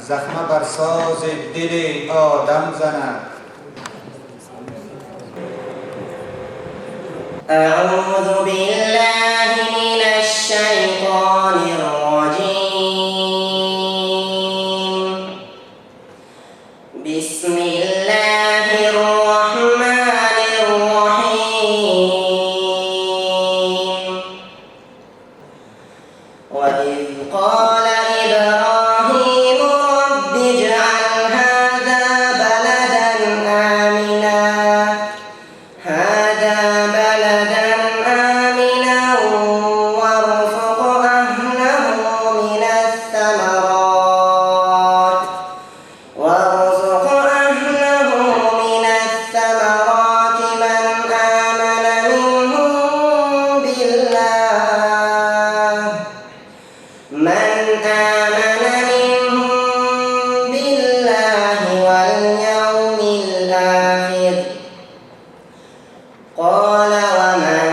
زخمه بر ساز دل آدم زند. اعوذ بالله من الشیطان الرجیم. بسم الله الرحمن الرحیم. وإذ قال إبراهيم رب اجعل هذا بلدا آمنا وارزق أهله من الثمرات من آمن منهم بالله واليوم الآخر. قال ومن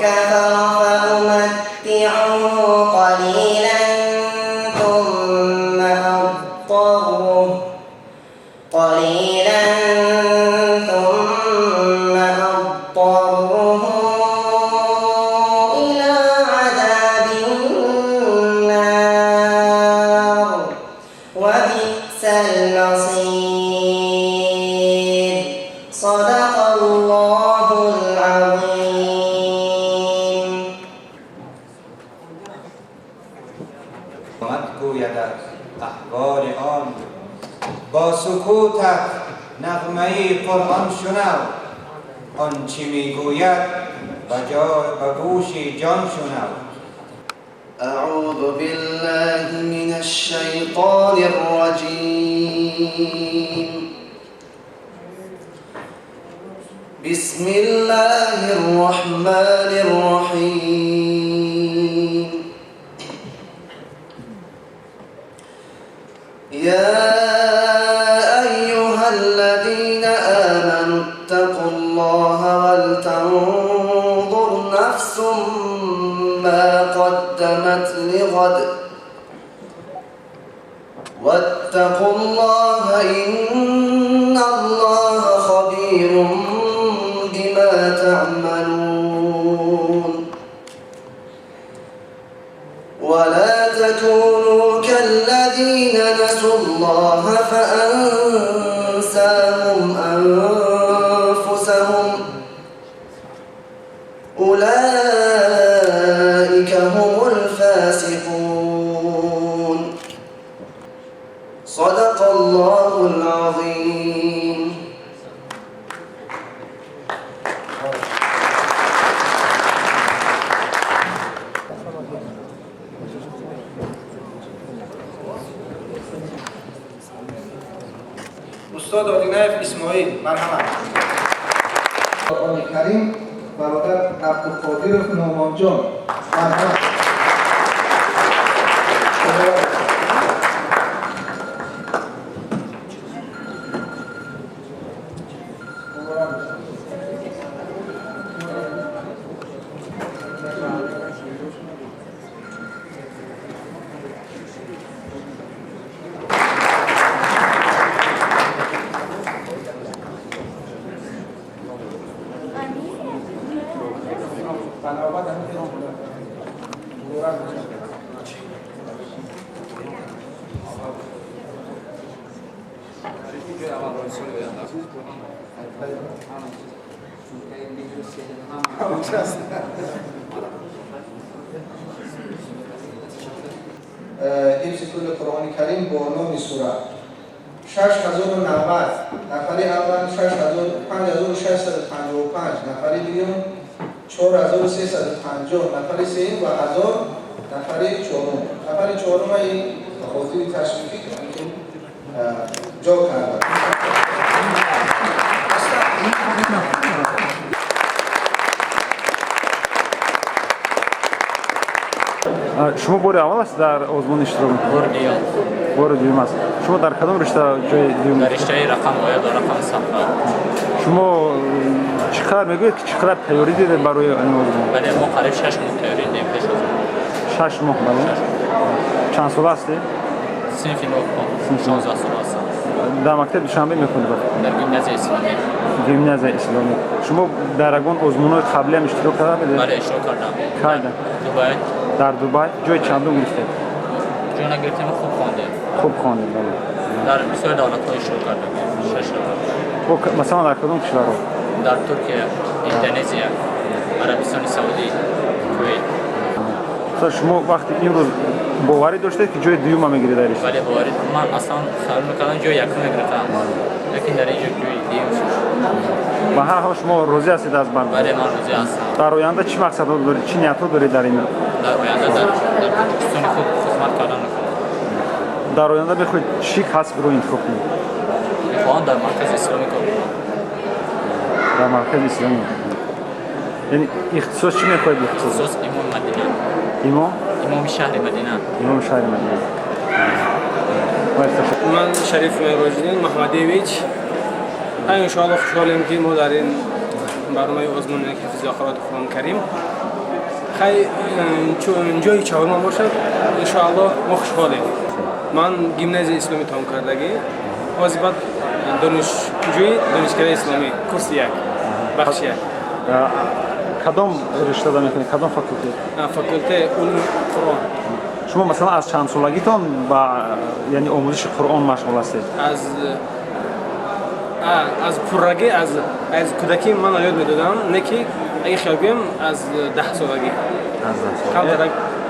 كفر فأمتعه قليلا ثم أضطره إلى عذاب النار وبئس المصير. صدق الله العظيم. گویدت احوال آن، با سکوتت نغمه قرآن شنو، آنچه میگوید به گوش جان شنو. أعوذ بالله من الشيطان الرجيم. بسم الله الرحمن الرحيم. يا أيها الذين آمنوا اتقوا الله ولتنظر نفس ما قدمت لغد واتقوا الله إن الله خبير بما تعملون. ولا تكونوا كالذين نسوا الله فأنساهم أنفسهم أولئك هم الفاسقون. صدق الله العظيم. استاد آدینایف اسماعیل، مرحبا. قرآن کریم برادر عبدالقادر نومانجان، مرحبا. حفظ کل قرآن کریم با نام سوره 6090 نفر اول 5655 نفر دوم 4350 نفر سوم و 1000 نفر چهارم. نفر چهارم این خاطر تشریفی که جا کردن. شما بار اول است در آزمون اشتراک می‌کنید؟ بار دوم است. شما در کدام رشته جای دوم؟ در رشته رقم باید و رقم صفحه. شما چقدر میگوید که چقدر تیاری دیدید برای این آزمون؟ بله ما قریب 6 ماه تیاری دیدیم پیش از 6 ماه بله. چند سال هستی؟ صنف نوکم 16 سال هستم در مکتب دوشنبه میخونید؟ در گیمنازیوم اسلامی. گیمنازیوم اسلامی. شما در اون آزمون‌های قبلی هم اشتراک کردید؟ بله اشتراک کردم. دبی. در دبی جای چندم گرفتید؟ جای نگرفتم خوب خواندم. خوب خواندید بله. در بسیار دولت‌ها اشتراک کردم. 6 دولت. مثلا در کدوم کشورها؟ در ترکیه، اندونزیا، عربستان سعودی، کویت. شما وقتی این روز باوری داشتید که جای دوم میگیرید درش؟ بله باوری من اصلا سعی می‌کردم جای یکم گرفتم. لیکن در اینجا جای دوم شد. به هر حال شما راضی هستید از بند؟ بله من راضی هستم. در آینده چی مقصد دارید؟ چی نیت دارید در این؟ در آینده در تاجیکستان خود خدمت کردن می‌خواهم. در آینده بخواید چی کسب رو انتخاب کنید؟ می‌خواهم در مرکز اسلامی کار کنم. در مرکز اسلامی. یعنی اختصاص چی می‌خواید اختصاص؟ خصوص امام مدینه. امام شهر مدینه. امام شهر مدینه. من شریف مهروزدین محمدیویچ. انشاءالله خوشحالیم که ما در این برنامه آزمون حفظ آخرات قرآن کریم چون جای چهارم باشد انشاءالله ما خوشحالیم. من گیمنازیوم اسلامی تمام کردگی واجبات دانشگاه اسلامی کورس 1 بخش 1. کدام رشته را می‌خونید؟ کدام فاکولته؟ فاکولته علوم قرآن. شما مثلا از چند سالگیتان با یعنی آموزش قرآن مشغول هستید؟ از پررگی از کودکی من یاد میدادم نکی اگه خیال بیم از 10 سالگی.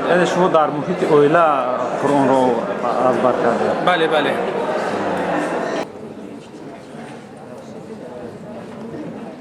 یعنی شما در محیط اویلا قرآن رو از بر کردید؟ بله